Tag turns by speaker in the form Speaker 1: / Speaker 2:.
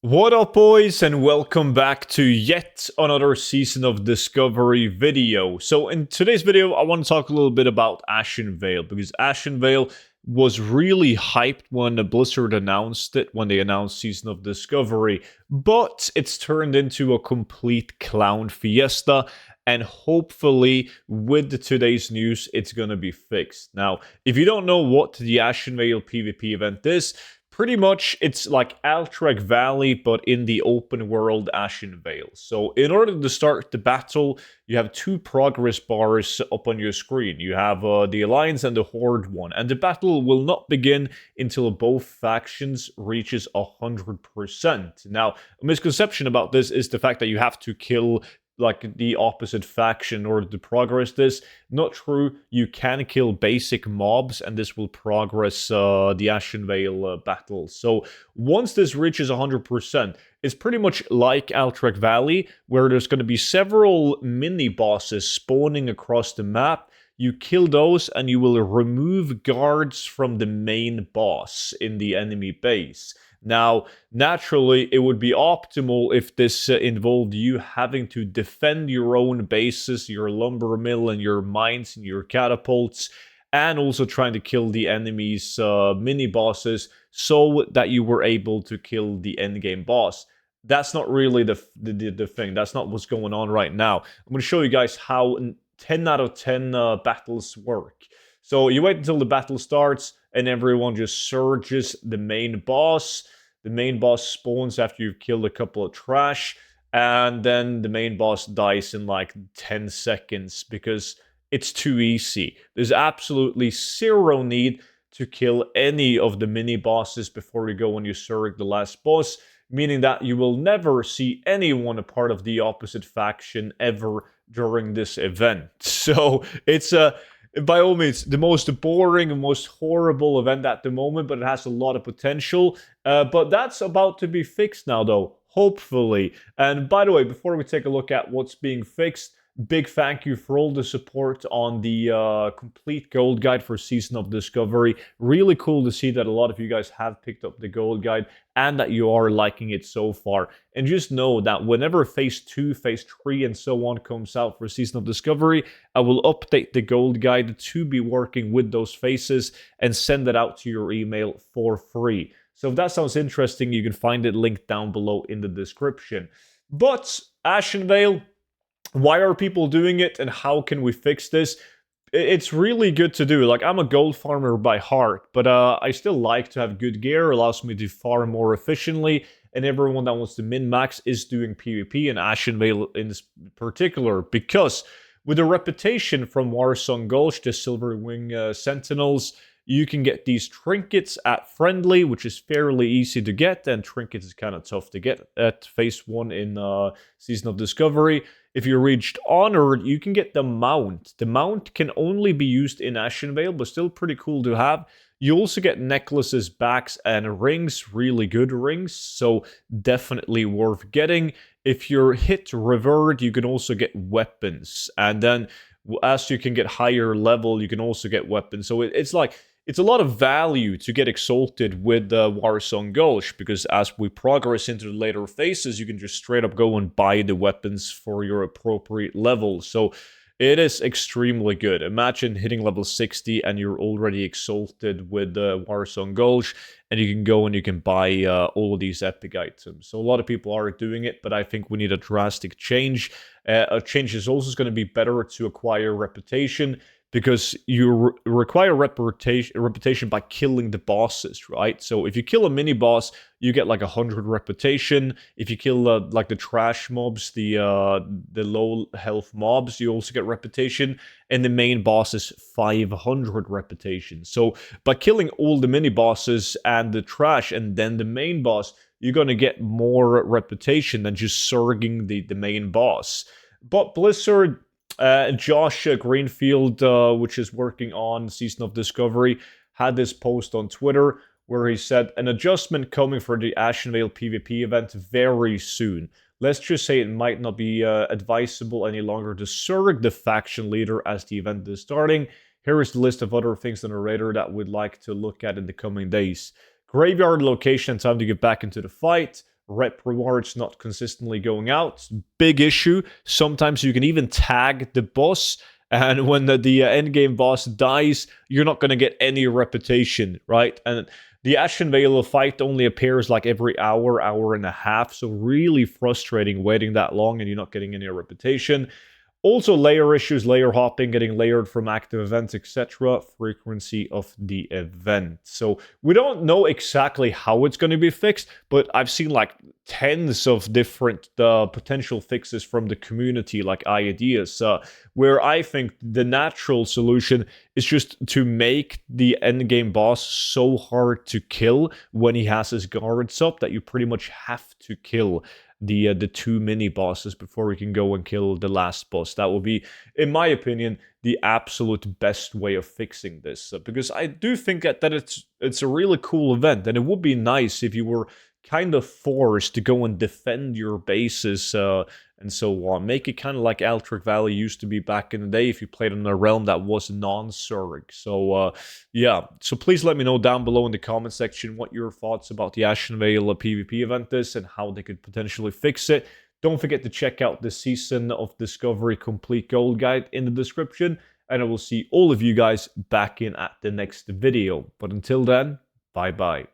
Speaker 1: What up, boys, and welcome back to yet another Season of Discovery video. So in today's video, I want to talk a little bit about Ashenvale, because Ashenvale was really hyped when Blizzard announced it, when they announced Season of Discovery, but it's turned into a complete clown fiesta, and hopefully with today's news, it's going to be fixed. Now, if you don't know what the Ashenvale PvP event is, pretty much, it's like Alterac Valley, but in the open world Ashenvale. So in order to start the battle, you have two progress bars up on your screen. You have the Alliance and the Horde one. And the battle will not begin until both factions reaches 100%. Now, a misconception about this is the fact that you have to kill like the opposite faction in order to progress this. Not true. You can kill basic mobs and this will progress the Ashenvale battle. So once this reaches 100%, it's pretty much like Alterac Valley, where there's going to be several mini bosses spawning across the map. You kill those and you will remove guards from the main boss in the enemy base. Now, naturally, it would be optimal if this involved you having to defend your own bases, your lumber mill and your mines and your catapults, and also trying to kill the enemy's mini-bosses so that you were able to kill the endgame boss. That's not really the thing. That's not what's going on right now. I'm going to show you guys how 10 out of 10 battles work. So you wait until the battle starts and everyone just surges the main boss. The main boss spawns after you've killed a couple of trash, and then the main boss dies in like 10 seconds because it's too easy. There's absolutely zero need to kill any of the mini bosses before you go and you surge the last boss, meaning that you will never see anyone a part of the opposite faction ever during this event. So it's by all means, the most boring and most horrible event at the moment, but it has a lot of potential. But that's about to be fixed now, though, hopefully. And by the way, before we take a look at what's being fixed, big thank you for all the support on the complete gold guide for Season of Discovery. Really cool to see that a lot of you guys have picked up the gold guide and that you are liking it so far. And just know that whenever Phase 2, Phase 3, and so on comes out for Season of Discovery, I will update the gold guide to be working with those phases and send it out to your email for free. So if that sounds interesting, you can find it linked down below in the description. But Ashenvale, why are people doing it and how can we fix this? It's really good to do. Like, I'm a gold farmer by heart, but I still like to have good gear. It allows me to farm more efficiently, and everyone that wants to min-max is doing PvP, and Ashenvale in particular, because with a reputation from Warsong Gulch, the Silverwing Sentinels, you can get these trinkets at friendly, which is fairly easy to get, and trinkets is kind of tough to get at Phase 1 in Season of Discovery. If you reached Honored, you can get the Mount. The Mount can only be used in Ashenvale, but still pretty cool to have. You also get necklaces, backs, and rings, really good rings, so definitely worth getting. If you're hit revered, you can also get weapons, and then as you can get higher level, you can also get weapons. So it's like, it's a lot of value to get exalted with Warsong Gulch, because as we progress into the later phases, you can just straight up go and buy the weapons for your appropriate level. So it is extremely good. Imagine hitting level 60 and you're already exalted with Warsong Gulch, and you can go and you can buy all of these epic items. So a lot of people are doing it, but I think we need a drastic change. A change is also going to be better to acquire reputation, because you require reputation by killing the bosses, right? So if you kill a mini boss, you get like 100 reputation. If you kill like the trash mobs, the low health mobs, you also get reputation. And the main boss is 500 reputation. So by killing all the mini bosses and the trash and then the main boss, you're going to get more reputation than just surging the main boss. But Blizzard, Josh Greenfield, which is working on Season of Discovery, had this post on Twitter where he said, an adjustment coming for the Ashenvale PvP event very soon. Let's just say it might not be advisable any longer to surge the faction leader as the event is starting. Here is the list of other things on the radar that we'd like to look at in the coming days. Graveyard location, time to get back into the fight. rep rewards not consistently going out. Big issue. Sometimes you can even tag the boss, and when the end game boss dies, you're not going to get any reputation, right? And the Ashenvale fight only appears like every hour, hour and a half, so really frustrating waiting that long and you're not getting any reputation. Also, layer issues, layer hopping, getting layered from active events, etc. Frequency of the event. So we don't know exactly how it's going to be fixed, but I've seen like tens of different potential fixes from the community, like ideas, where I think the natural solution is just to make the endgame boss so hard to kill when he has his guards up that you pretty much have to kill the two mini bosses before we can go and kill the last boss. That will be, in my opinion, the absolute best way of fixing this, because I do think that it's a really cool event, and it would be nice if you were kind of forced to go and defend your bases and so on. Make it kind of like Altric Valley used to be back in the day if you played in a realm that was non-Zerg. So yeah, so please let me know down below in the comment section what your thoughts about the Ashenvale PvP event is and how they could potentially fix it. Don't forget to check out the Season of Discovery Complete Gold Guide in the description, and I will see all of you guys back in at the next video. But until then, bye bye.